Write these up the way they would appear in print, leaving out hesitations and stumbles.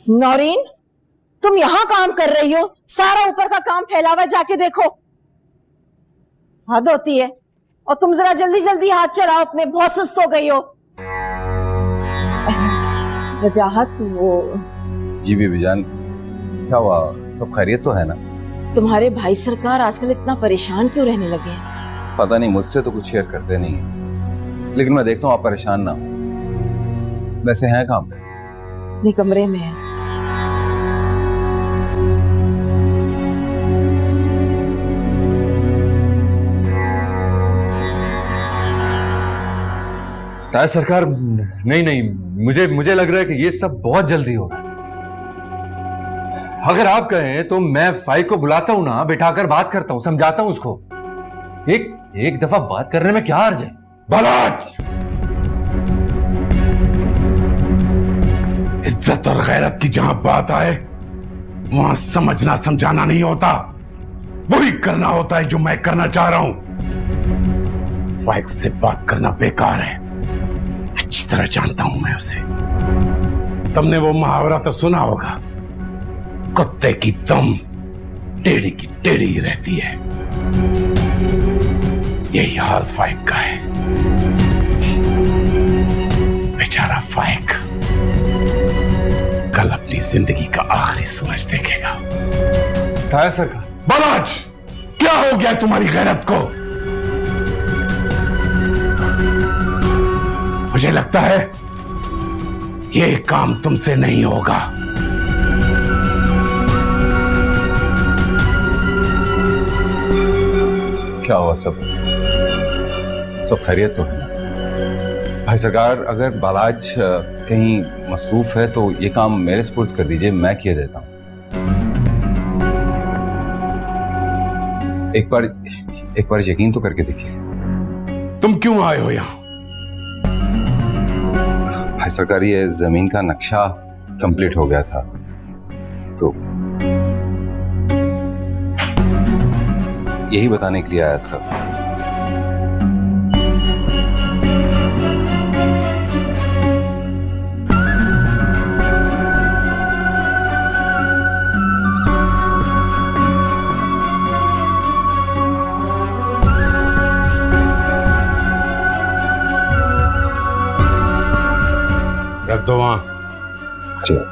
नौरीन, तुम यहाँ काम कर रही हो, सारा ऊपर का काम फैला हुआ, जाके देखो। हद होती है। और तुम जरा जल्दी जल्दी हाथ चलाओ अपने, बहुत सुस्त हो गई हो। वजाहत वो। जी बीबी जान, क्या हुआ? सब खैरियत तो है ना? तुम्हारे भाई सरकार आजकल इतना परेशान क्यों रहने लगे हैं? पता नहीं, मुझसे तो कुछ शेयर करते नहीं है, लेकिन मैं देखता हूँ आप परेशान ना हो। वैसे हैं कहाँ पे? अपने कमरे में है। ताज सरकार, नहीं, मुझे लग रहा है कि ये सब बहुत जल्दी हो रहा है। अगर आप कहें तो मैं फाइक को बुलाता हूं ना, बिठाकर बात करता हूं, समझाता हूं उसको। एक दफा बात करने में क्या हर्ज है? बलाज! इज्जत और गैरत की जहां बात आए, वहां समझना समझाना नहीं होता, वही करना होता है जो मैं करना चाह रहा हूं। फाइक से बात करना बेकार है, अच्छी तरह जानता हूं मैं उसे। तुमने वो मुहावरा तो सुना होगा, कुत्ते की दम टेढ़ी की टेढ़ी ही रहती है। यही हाल फाइक का है। बेचारा फाइक कल अपनी जिंदगी का आखिरी सूरज देखेगा। ताज सरकार। बलाज, क्या हो गया तुम्हारी गैरत को? मुझे लगता है ये काम तुमसे नहीं होगा। क्या हुआ? सब खैरियत तो है ना? भाई सरकार, अगर बालाज कहीं मसरूफ है तो ये काम मेरे सुपुर्द कर दीजिए, मैं किया देता हूं। एक बार यकीन तो करके देखिए। तुम क्यों आए हो यहां? भाई सरकार, ये जमीन का नक्शा कंप्लीट हो गया था तो यही बताने के लिए आया था। रख दो वहां। चलो।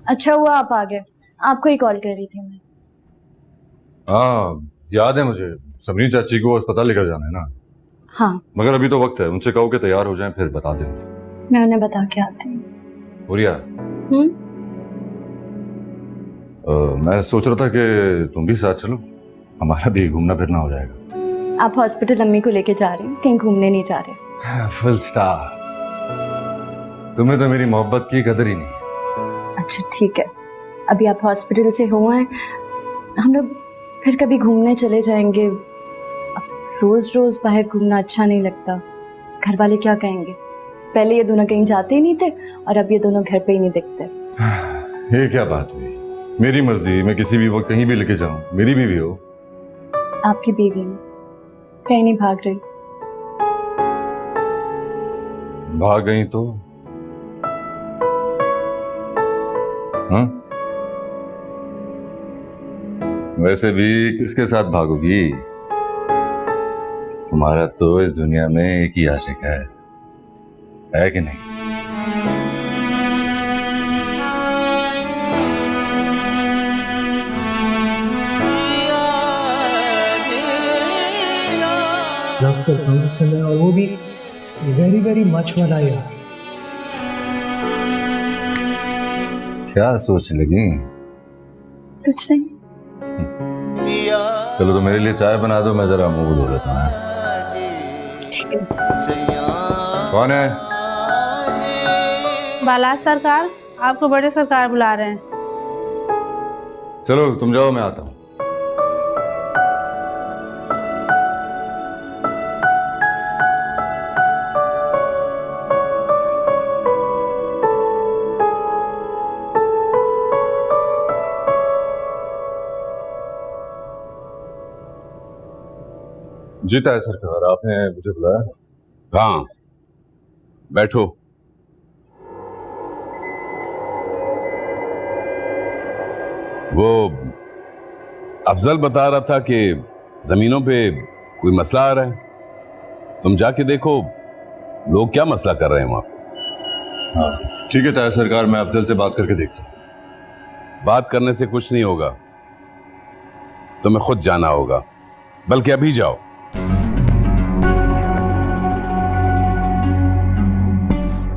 अच्छा हुआ आप आ गए, आपको ही कॉल कर रही थी मैं। हाँ, याद है मुझे, सबनी चाची को अस्पताल लेकर जाना है ना। हाँ, मगर अभी तो वक्त है, उनसे कहो कि तैयार हो जाएं, फिर बता दें। मैं उन्हें बता के आती हूँ। हुरिया, मैं सोच रहा था कि तुम भी साथ चलो, हमारा भी घूमना फिरना हो जाएगा। आप हॉस्पिटल अम्मी को लेके जा रहे हो, कहीं घूमने नहीं जा रहे? Full star. तुम्हें तो मेरी मोहब्बत की कदर ही नहीं। अच्छा ठीक है, अभी आप हॉस्पिटल से हो आए, हम लोग फिर कभी घूमने चले जाएंगे। अब रोज रोज बाहर घूमना अच्छा नहीं लगता, घर वाले क्या कहेंगे। पहले ये दोनों कहीं जाते ही नहीं थे और अब ये दोनों घर पे ही नहीं दिखते। ये क्या बात हुई? मेरी मर्जी, मैं किसी भी वक्त कहीं भी लेके जाऊं, मेरी बीवी हो। आपकी बीवी में कहीं नहीं भाग रही। भाग गई तो हाँ? वैसे भी किसके साथ भागोगी? तुम्हारा तो इस दुनिया में एक ही आशिक है कि नहीं? लव करता हूँ तुझसे, और वो भी वेरी वेरी मच वाला यार। क्या सोच लगी? कुछ नहीं। चलो तो मेरे लिए चाय बना दो, मैं जरा मुंह धो लेता हूँ। कौन है? बालाज सरकार, आपको बड़े सरकार बुला रहे हैं। चलो तुम जाओ, मैं आता हूँ। जीता है सरकार, आपने मुझे बुलाया। हाँ, बैठो। वो अफजल बता रहा था कि जमीनों पे कोई मसला आ रहा है। तुम जाके देखो लोग क्या मसला कर रहे हैं वहां पे। हाँ ठीक है ताया सरकार, मैं अफजल से बात करके देखता हूँ। बात करने से कुछ नहीं होगा, तुम्हें खुद जाना होगा, बल्कि अभी जाओ।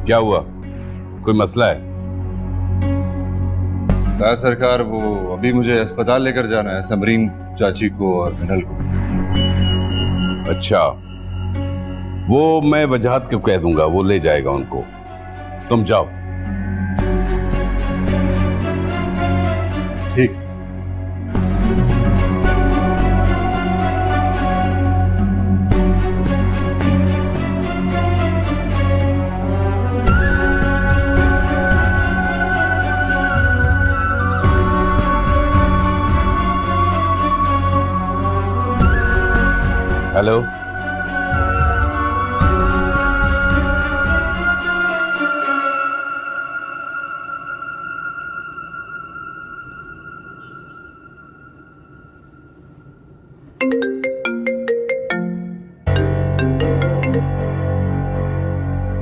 क्या हुआ, कोई मसला है? ताया सरकार, वो अभी मुझे अस्पताल लेकर जाना है, समरीन चाची को और मिनल को। अच्छा, वो मैं वजाहत को कह दूंगा, वो ले जाएगा उनको। तुम जाओ। ठीक। हेलो,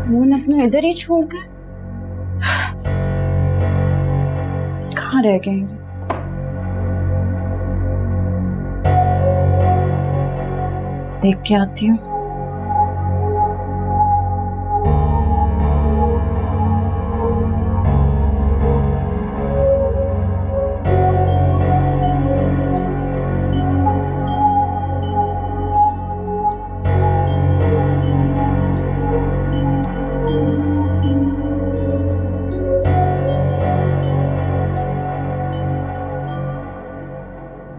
फोन अपना इधर ही छोड़ गए, कहाँ रह गए? देख के आती हूँ।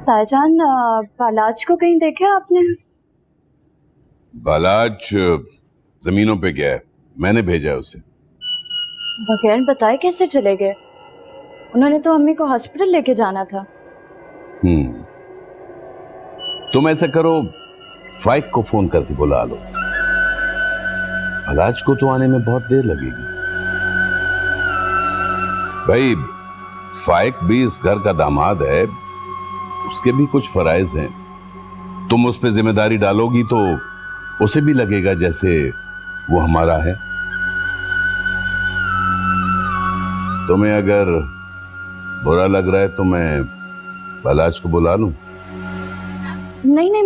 ताईजान, बालाज को कहीं देखा आपने? बालाज जमीनों पे गया है, मैंने भेजा है उसे। बगैर बताए कैसे चले गए? उन्होंने तो अम्मी को हॉस्पिटल लेके जाना था। तुम ऐसा करो, फाइक को फोन करके बुला लो। बालाज को तो आने में बहुत देर लगेगी। भाई, फाइक भी इस घर का दामाद है, उसके भी कुछ फराइज हैं। तुम उस पर जिम्मेदारी डालोगी तो उसे भी लगेगा जैसे वो हमारा है। तुम्हें अगर बुरा लग रहा है तो मैं बालाज को बुला लूं? नहीं नहीं,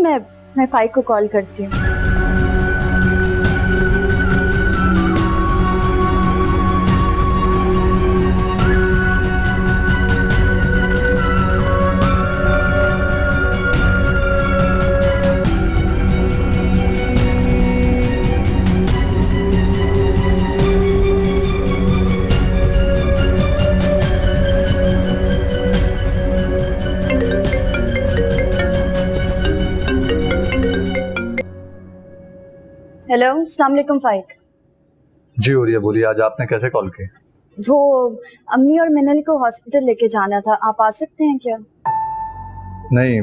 मैं फाइक को कॉल करती हूँ। हेलो, अस्सलाम वालेकुम फाइक। जी उरिया बोलिए, आज आपने कैसे कॉल किया? वो अम्मी और मिनल को हॉस्पिटल लेके जाना था, आप आ सकते हैं क्या? नहीं,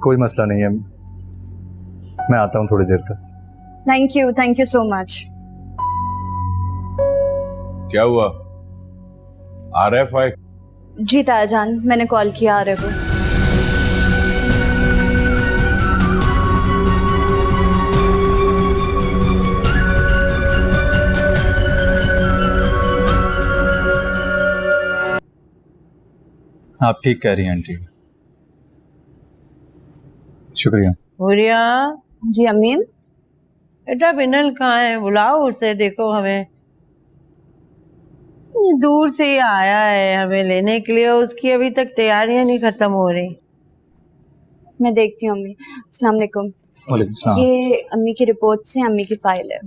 कोई मसला नहीं है, मैं आता हूँ थोड़ी देर तक। Thank you so much. क्या हुआ, आ रहा है फाइक? जी तायाजान, मैंने कॉल किया आ रहे को। आप ठीक कह रही हैं आंटी, शुक्रिया। हुरिया, जी अम्मी। बेटा बिनल कहाँ है? बुलाओ उसे, देखो हमें दूर से ही आया है हमें लेने के लिए, उसकी अभी तक तैयारियां नहीं खत्म हो रही। मैं देखती हूँ अम्मी। अस्सलाम वालेकुम। वालेकुम सलाम। ये अम्मी की रिपोर्ट से अम्मी की फाइल है।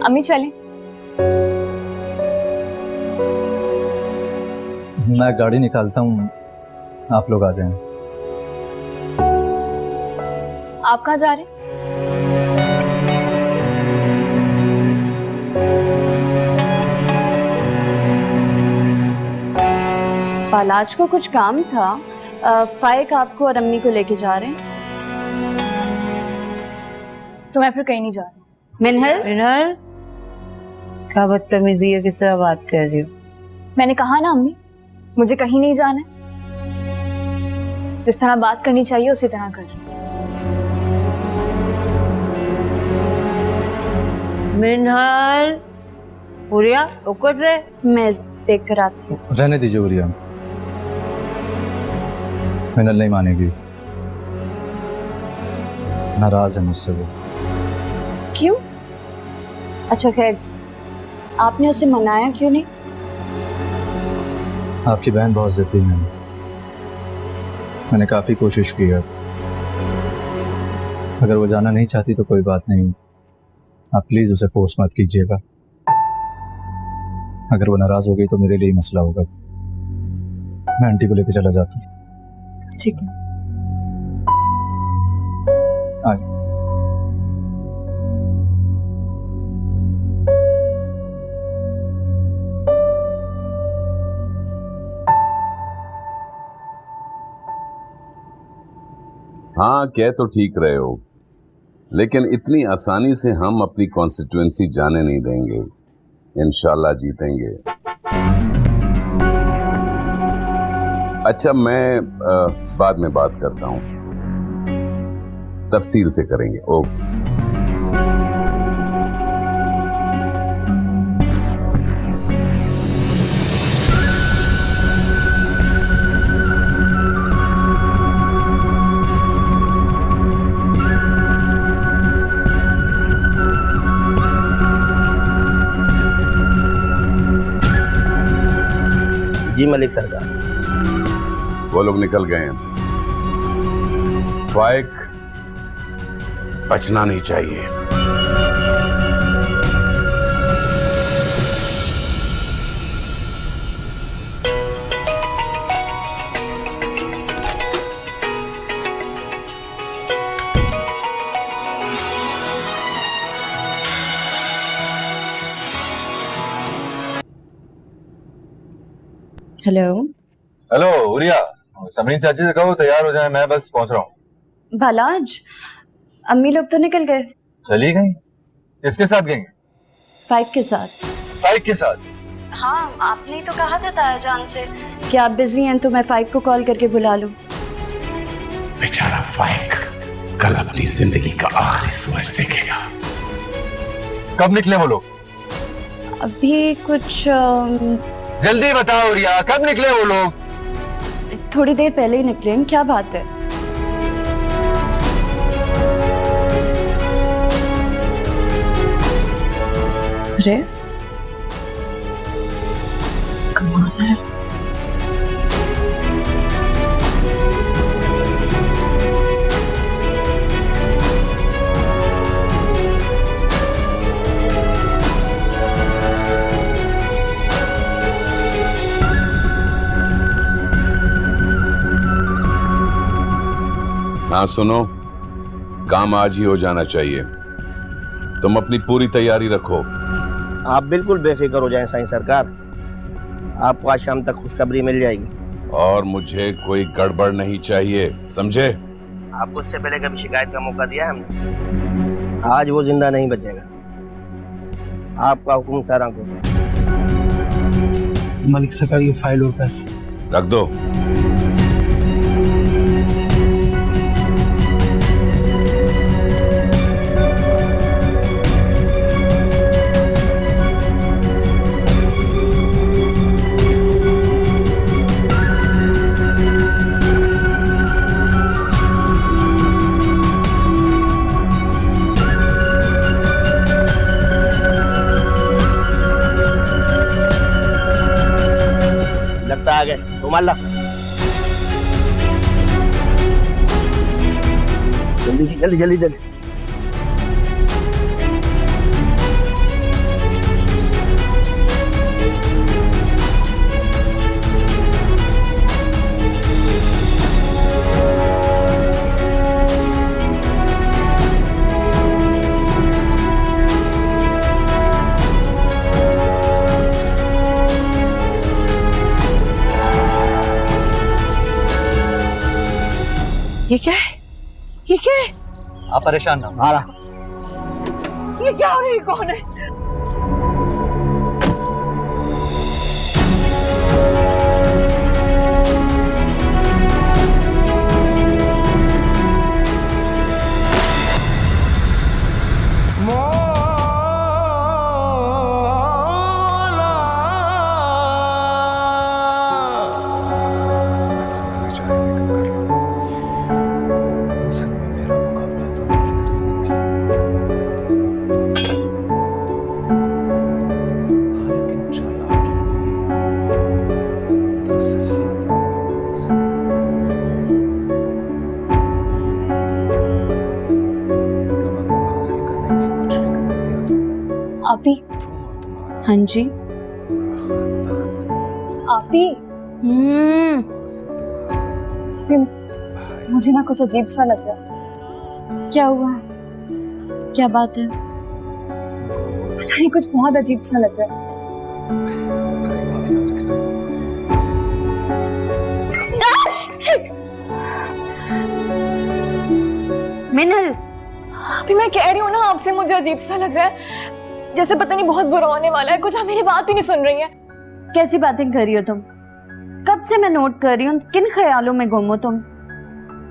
अम्मी चलें। मैं गाड़ी निकालता हूँ, आप लोग आ जाएं। आप कहाँ जा रहे हैं? बालाज को कुछ काम था, फाइक आपको और अम्मी को लेके जा रहे हैं। तो मैं फिर कहीं नहीं जा रही। मिनहल, मिनहल, क्या बदतमीजी है, किस तरह बात कर रही हो? मैंने कहा ना अम्मी, मुझे कहीं नहीं जाना है। जिस तरह बात करनी चाहिए उसी तरह कर। मिनहल, हुरिया, रुको रे। मैं देख कर आती हूँ। रहने दीजिए उरिया, मिनल नहीं मानेगी, नाराज है मुझसे वो। क्यों? अच्छा खैर, आपने उसे मनाया क्यों नहीं? आपकी बहन बहुत जिद्दी है, मैंने काफी कोशिश की है। अगर वो जाना नहीं चाहती तो कोई बात नहीं, आप प्लीज उसे फोर्स मत कीजिएगा। अगर वो नाराज हो गई तो मेरे लिए ही मसला होगा। मैं आंटी को लेकर चला जाता हूँ। ठीक है। आगे। हाँ, कह तो ठीक रहे हो, लेकिन इतनी आसानी से हम अपनी कॉन्स्टिट्यूएंसी जाने नहीं देंगे। इंशाल्लाह जीतेंगे। अच्छा, मैं बाद में बात करता हूँ, तफसील से करेंगे। ओके। जी मलिक सरकार। वो लोग निकल गए हैं। फाइक बचना नहीं चाहिए। हेलो। हेलो उरिया, समरीन चाची से कहो तैयार हो जाए, मैं बस पहुंच रहा हूँ। बालाज, अम्मी लोग तो निकल गए। चली गई? किसके साथ गई? फाइक के साथ। फाइक के साथ? हाँ, आपने ही तो कहा था तायाजान से कि आप बिजी हैं तो मैं फाइक को कॉल करके बुला लूं। बेचारा फाइक कल अपनी जिंदगी का आखिरी सूरज देखेगा। कब निकले वो लोग? अभी कुछ जल्दी बताओ रिया, कब निकले वो लोग? थोड़ी देर पहले ही निकले हैं। क्या बात है? अरे कमाल है। हाँ सुनो, काम आज ही हो जाना चाहिए। तुम अपनी पूरी तैयारी रखो। आप बिल्कुल बेफिक्र हो जाएं साईं सरकार, आपको आज शाम तक खुशखबरी मिल जाएगी। और मुझे कोई गड़बड़ नहीं चाहिए, समझे? आपको इससे पहले कभी शिकायत का मौका दिया है हमने? आज वो जिंदा नहीं बचेगा। आपका हुक्म सारा को। मलिक सरकार की फाइल और पैसे रख दो। लगता आ गए, तुम अल्लाह जल्दी जल्दी जल्दी जल्दी। ये क्या है? ये क्या है? आप परेशान ना हो। आ रहा। ये क्या हो रहा है? कौन है? आपी। हाँ जी। आपी, मुझे ना कुछ अजीब सा लग रहा है। क्या हुआ? क्या बात है? पता नहीं, कुछ बहुत अजीब सा लग रहा है। मिनल, अभी मैं कह रही हूँ ना आपसे, मुझे अजीब सा लग रहा है, जैसे पता नहीं बहुत बुरा होने वाला है। कुछ आप मेरी बात ही नहीं सुन रही है। कैसी बातें कर रही हो तुम? कब से मैं नोट कर रही हूँ, किन ख्यालों में गुम हो तुम?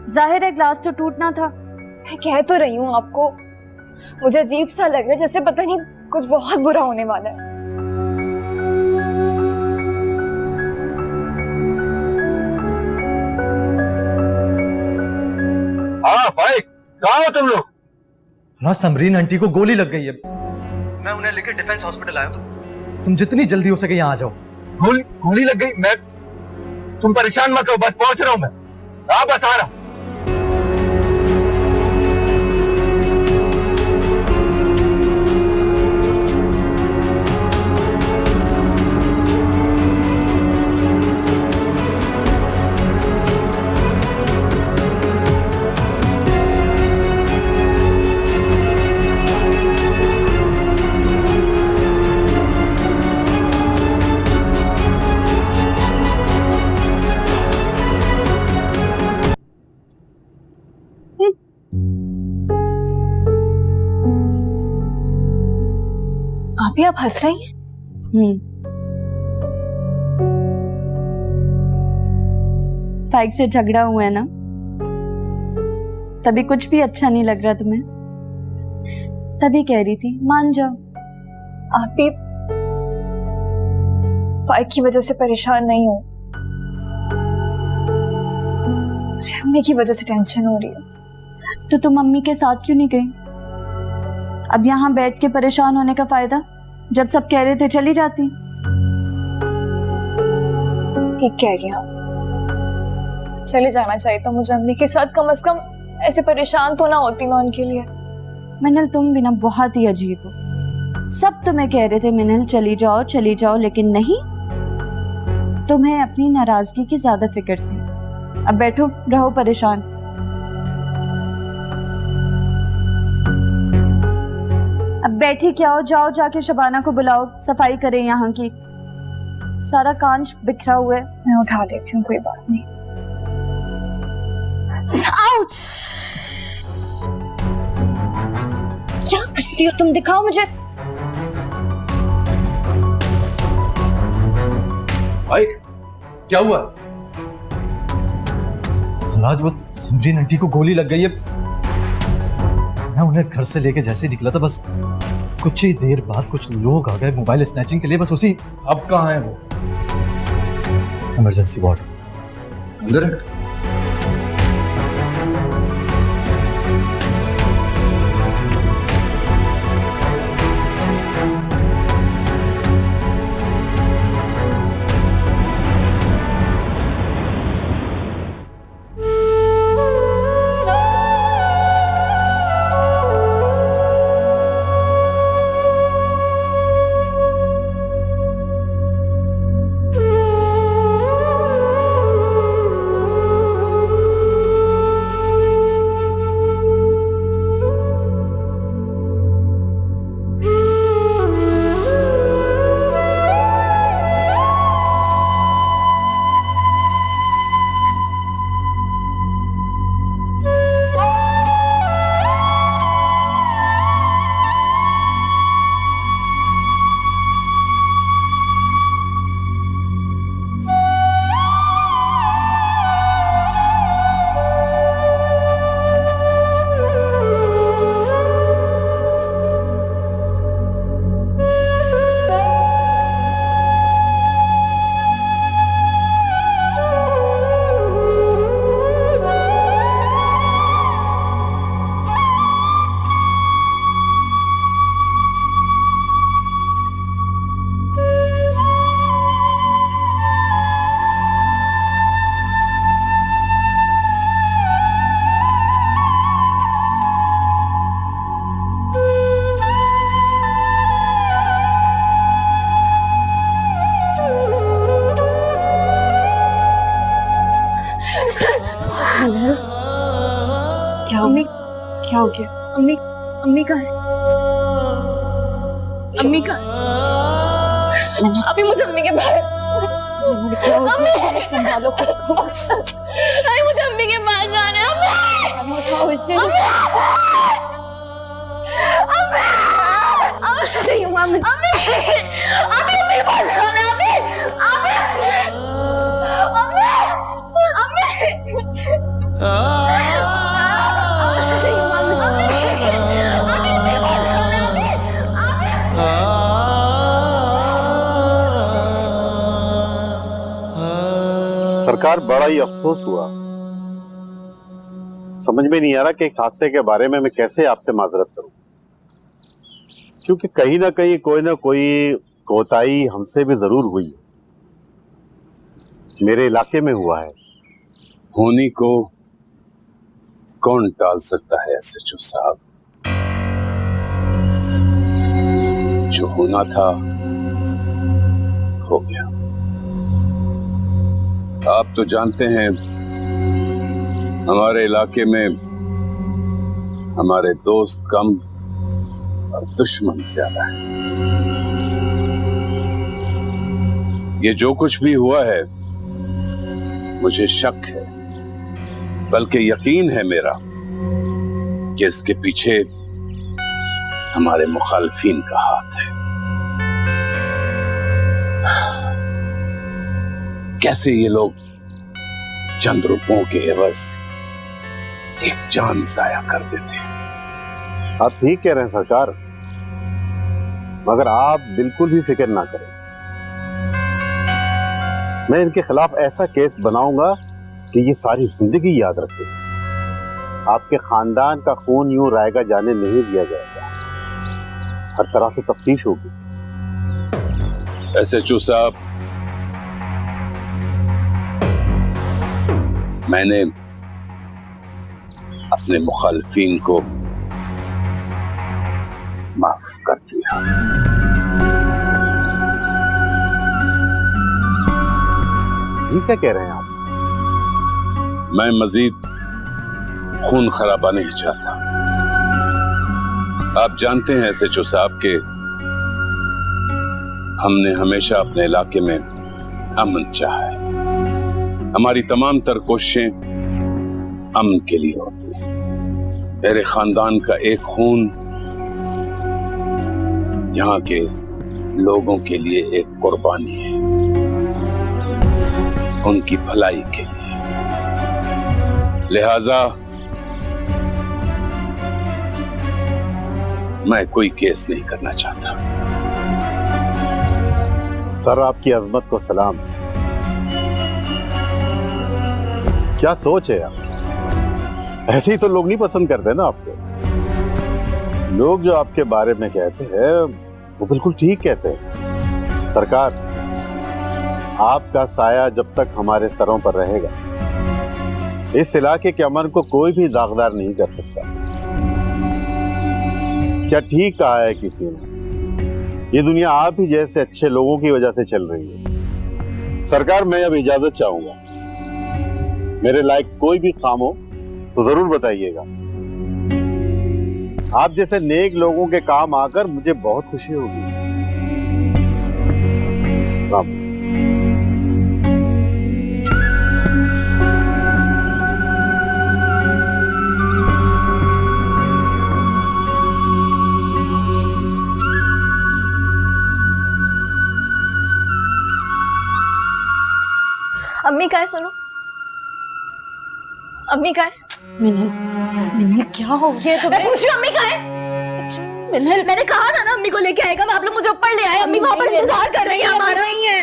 जाहिर है ग्लास तो टूटना था। मैं कह तो रही हूँ आपको, मुझे अजीब सा लग रहा है, जैसे पता नहीं कुछ बहुत बुरा होने वाला है। हाँ भाई, कहाँ हो तुम लोग? ना समरीन आंटी को गोली लग गई है, मैं उन्हें लेकर डिफेंस हॉस्पिटल आया। तुम जितनी जल्दी हो सके यहाँ आ जाओ। गोली लग गई? मैं, तुम परेशान मत हो, बस पहुंच रहा हूं मैं। हाँ बस आ रहा। अभी आप हंस रही हैं? फाइक से झगड़ा हुआ है ना, तभी कुछ भी अच्छा नहीं लग रहा तुम्हें, तभी कह रही थी मान जाओ। आप भी फाइक की वजह से परेशान नहीं हो, मुझे अम्मी की वजह से टेंशन हो रही है। तो तुम मम्मी के साथ क्यों नहीं गई? अब यहाँ बैठ के परेशान होने का फायदा, जब सब कह रहे थे चली जाती। ठीक कह रही हैं, चले जाना चाहिए तो मुझे अम्मी के साथ, कम से कम ऐसे परेशान तो ना होती मैं उनके लिए। मिनल तुम भी ना बहुत ही अजीब हो, सब तुम्हें कह रहे थे मिनल चली जाओ, लेकिन नहीं, तुम्हें अपनी नाराजगी की ज्यादा फिक्र थी। अब बैठो, रहो परेशान। अब बैठी क्या हो, जाओ जाके शबाना को बुलाओ, सफाई करें यहाँ की, सारा कांच बिखरा हुआ है। मैं उठा लेती हूँ, कोई बात नहीं। आउच! क्या करती हो तुम, दिखाओ मुझे। भाई क्या हुआ? आज वो समरीन आंटी को गोली लग गई है। मैं उन्हें घर से लेके जैसे निकला था, बस कुछ ही देर बाद कुछ लोग आ गए मोबाइल स्नैचिंग के लिए, बस उसी। अब कहाँ है वो? इमरजेंसी वार्ड अंदर है? क्या अम्मी क्या हो गया? अम्मी अम्मी का है, अम्मी का। अभी मुझे अम्मी के पास, क्या हो गया? संभालो खुद को। अरे मुझे अम्मी के पास जाना है। अम्मी उठाओ इसे। नहीं हुआ अम्मी, अम्मी मेरे पास जाना है। सरकार, बड़ा ही अफसोस हुआ। समझ में नहीं आ रहा कि एक हादसे के बारे में मैं कैसे आपसे माजरत करूं, क्योंकि कहीं ना कहीं कोई ना कोई कोताही हमसे भी जरूर हुई है, मेरे इलाके में हुआ है। होनी को कौन टाल सकता है एसएचओ साहब? जो होना था हो गया। आप तो जानते हैं हमारे इलाके में हमारे दोस्त कम और दुश्मन ज्यादा है। ये जो कुछ भी हुआ है मुझे शक है, बल्कि यकीन है मेरा कि इसके पीछे हमारे मुखालफिन का हाथ है। कैसे ये लोग चंद रुपयों के एवज एक जान जाया कर देते हैं। आप ठीक कह रहे हैं सरकार, मगर आप बिल्कुल भी फिक्र ना करें। मैं इनके खिलाफ ऐसा केस बनाऊंगा कि ये सारी जिंदगी याद रखें। आपके खानदान का खून यूं रायगा जाने नहीं दिया जाएगा, हर तरह से तफ्तीश होगी। एसएचओ साहब, मैंने अपने मुखालफिन को माफ कर दिया। ये क्या कह रहे हैं आप? मैं मजीद खून खराबा नहीं चाहता। आप जानते हैं एसएचओ साहब के हमने हमेशा अपने इलाके में अमन चाहा है। हमारी तमाम तर कोशिशें अमन के लिए होती हैं। मेरे खानदान का एक खून यहाँ के लोगों के लिए एक कुर्बानी है, उनकी भलाई के लिए। लिहाजा मैं कोई केस नहीं करना चाहता। सर, आपकी अजमत को सलाम। क्या सोच है आपकी? ऐसे ही तो लोग नहीं पसंद करते ना आपको। लोग जो आपके बारे में कहते हैं वो बिल्कुल ठीक कहते हैं। सरकार, आपका साया जब तक हमारे सरों पर रहेगा, इस इलाके के अमन को कोई भी दागदार नहीं कर सकता। क्या ठीक कहा है किसी ने? ये दुनिया आप ही जैसे अच्छे लोगों की वजह से चल रही है। सरकार, मैं अब इजाजत चाहूंगा। मेरे लायक कोई भी काम हो तो जरूर बताइएगा। आप जैसे नेक लोगों के काम आकर मुझे बहुत खुशी होगी। अम्मी का है, सुनो। अम्मी का है? मिनल, मिनल क्या हो गया तुम्हें? मैं पूछ रही हूँ अम्मी का है? मिनल, मैंने कहा था ना अम्मी को लेके आएगा। आप लोग मुझे ऊपर ले आए। अम्मी वहाँ पर इंतजार कर रही है हमारा। नहीं है।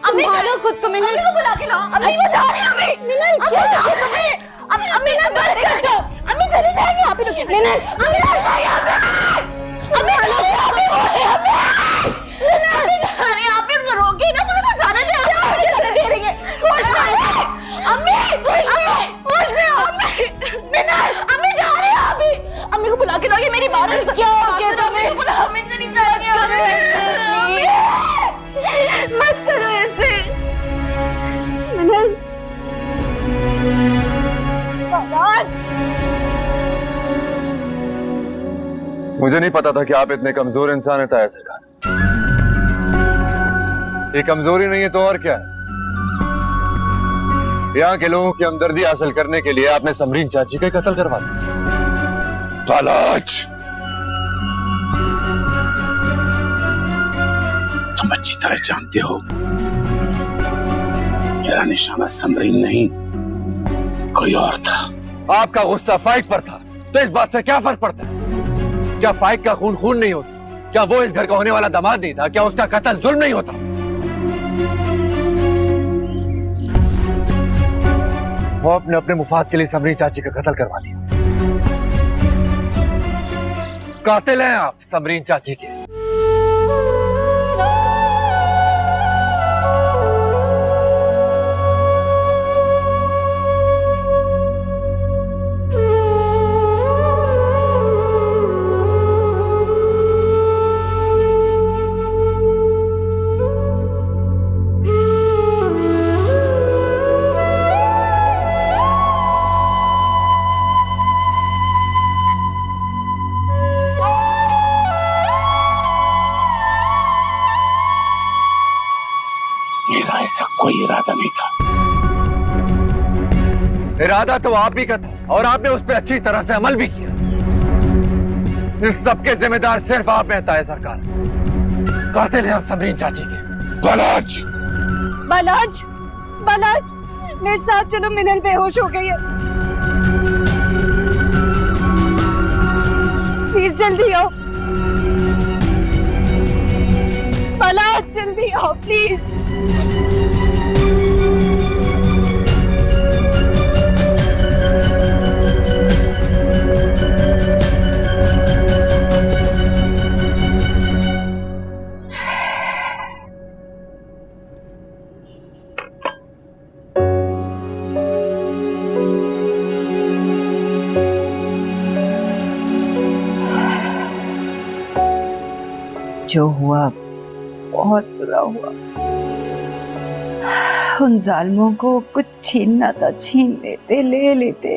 अम्मी संभालो खुद को मिनल। अम्मी को बुला के लाओ। अम्मी वो जा रही है। अम्मी मिनल, क्या हो गया तुम्हें? अम्मी ना बस कर दो। अम्मी चली जाएगी। आप ही लोग मिनल, अम्मी जा रही है। अम्मी जा रही है। आप ही रोकी ना, मुझे तो जाने दे। आप दे रही है। होश में अम्मी, होश में अम्मी। मिनल, अम्मी जा रही है। अभी अम्मी को बुला के लाओ। ये मेरी बात है। क्या हो गया तुम्हें? बुला, अम्मी चली जाएगी। मत करो ऐसे। मिनल, मुझे नहीं पता था कि आप इतने कमजोर इंसान हैं ताया सरकार। ये कमजोरी नहीं है तो और क्या है? यहाँ के लोगों की हमदर्दी हासिल करने के लिए आपने समरीन चाची का कत्ल करवा दिया। बालाज, तुम अच्छी तरह जानते हो मेरा निशाना समरीन नहीं कोई और था। आपका गुस्सा फाइक पर था तो इस बात से क्या फर्क पड़ता है? क्या फाइक का खून खून नहीं होता? क्या वो इस घर का होने वाला दामाद नहीं था? क्या उसका कत्ल जुल्म नहीं होता? वो आपने अपने मुफाद के लिए समरीन चाची का कत्ल करवा दिया। कातिल हैं आप समरीन चाची के। मेरा ऐसा कोई इरादा नहीं था। इरादा तो आप ही का था और आपने उस पर अच्छी तरह से अमल भी किया। इस सब के जिम्मेदार सिर्फ आप हैं ताया सरकार। कातिल हैं आप समरीन चाची के। बालाज, बालाज, बालाज, मेरे साथ चलो, मिनल बेहोश हो गई है। प्लीज जल्दी आओ। बालाज जल्दी आओ प्लीज। जो हुआ बहुत बुरा हुआ। उन जालिमों को कुछ छीनना था छीन लेते, ले लेते,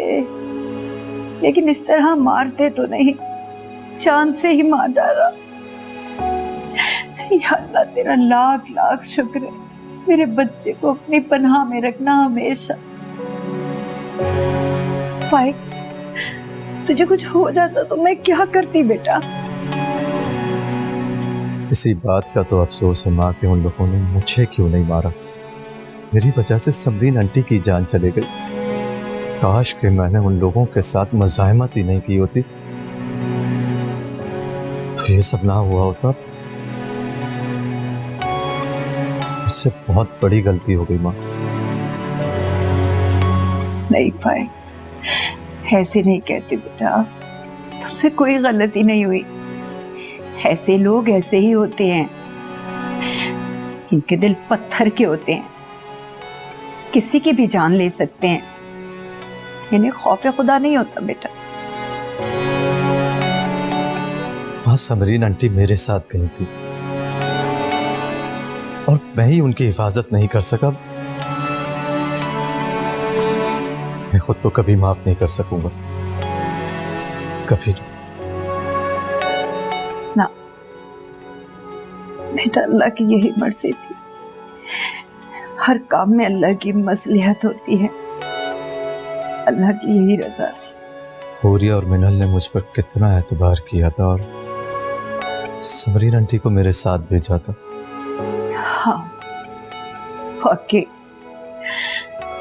लेकिन इस तरह मारते तो नहीं, चांद से ही मार डाला। या अल्लाह तेरा लाख लाख शुक्र है, मेरे बच्चे को अपनी पनाह में रखना हमेशा। फाइक, तुझे कुछ हो जाता तो मैं क्या करती बेटा? इसी बात का तो अफसोस है माँ कि उन लोगों ने मुझे क्यों नहीं मारा। मेरी वजह से समरीन आंटी की जान चली गई। काश कि मैंने उन लोगों के साथ मज़ाहमत ही नहीं की होती तो ये सब ना हुआ होता। मुझसे बहुत बड़ी गलती हो गई माँ। नहीं फाइक, ऐसे नहीं कहते बेटा, तुमसे कोई गलती नहीं हुई। ऐसे लोग ऐसे ही होते हैं, इनके दिल पत्थर के होते हैं, किसी की भी जान ले सकते हैं। इन्हें खौफ खुदा नहीं होता बेटा। वहां समरीन आंटी मेरे साथ गई थी और मैं ही उनकी हिफाजत नहीं कर सका। मैं खुद को कभी माफ नहीं कर सकूंगा, कभी नहीं। ना बेटा, अल्लाह की यही मर्जी थी। हर काम में अल्लाह की मसलिहत होती है, अल्लाह की यही रजा थी। हूरिया और मिनल ने मुझ पर कितना एतबार किया था और समरीन आंटी को मेरे साथ भेजा था। हाँ वाकई,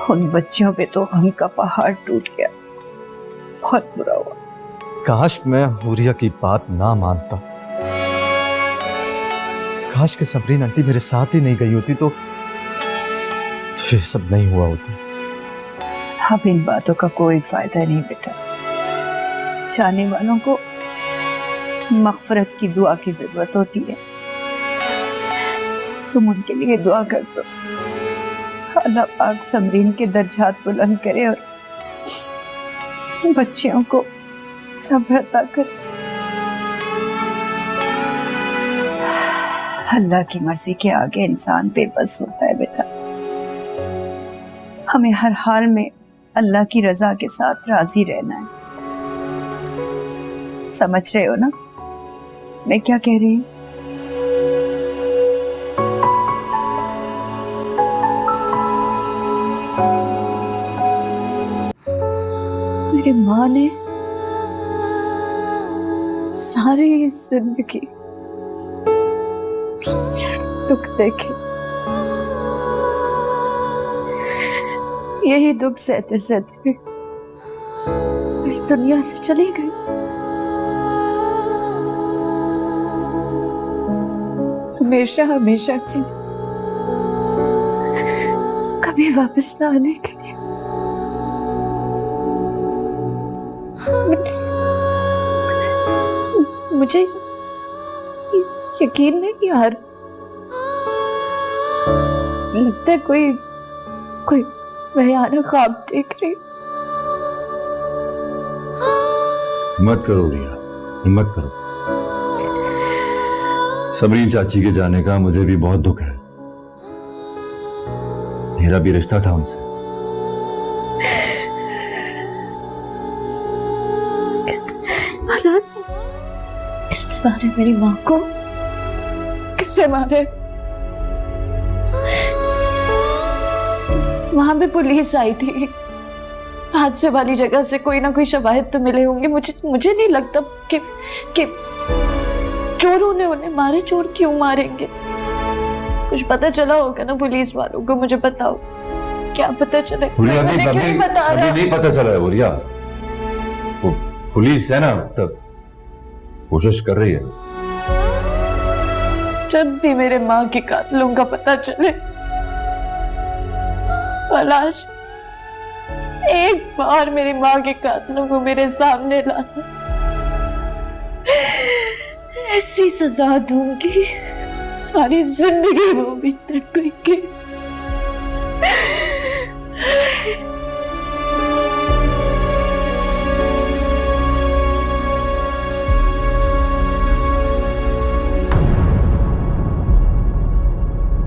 उन बच्चियों पे तो गम का पहाड़ टूट गया, बहुत बुरा हुआ। काश मैं हूरिया की बात ना मानता, काश के समरीन आंटी मेरे साथ ही नहीं गई होती तो ये सब नहीं हुआ होता। अब इन बातों का कोई फायदा नहीं बेटा। जाने वालों को मग़फ़िरत की दुआ की जरूरत होती है। तुम उनके लिए दुआ कर दो, अल्लाह पाक समरीन के दर्जात बुलंद करे और बच्चियों को सब्र अता करे। अल्लाह की मर्जी के आगे इंसान बेबस होता है बेटा। हमें हर हाल में अल्लाह की रजा के साथ राजी रहना है, समझ रहे हो ना? मैं क्या कह रही हूँ? मेरी माँ ने सारी जिंदगी सिर्फ दुख देखे, यही दुख सहते सहते इस दुनिया से चली गई। हमेशा हमेशा के लिए, कभी वापस ना आने के लिए। मुझे यकीन नहीं आ रहा, लगता है कोई भयानक ख्वाब देख रही। हिम्मत करो रिया, हिम्मत करो। समरीन चाची के जाने का मुझे भी बहुत दुख है। मेरा भी रिश्ता था उनसे। किसने मारे मेरी माँ को? किसने मारे? वहां पे पुलिस आई थी, हादसे वाली जगह से कोई ना कोई शवाहिद तो मिले होंगे। मुझे नहीं लगता कि चोरों ने उन्हें मारे। चोर क्यों मारेंगे? कुछ पता चला होगा ना पुलिस वालों को, मुझे बताओ। क्या पता चला? मुझे क्यों नहीं बता रहा? नहीं पता चला है बोलिया, वो पुलिस है ना, तब कोशिश कर रही है। जब भी मेरे माँ के कातिलों का पता चले, लाश एक बार मेरी माँ के कातिलों को मेरे सामने लाना, ऐसी सजा दूंगी सारी जिंदगी वो भी तड़पेंगे।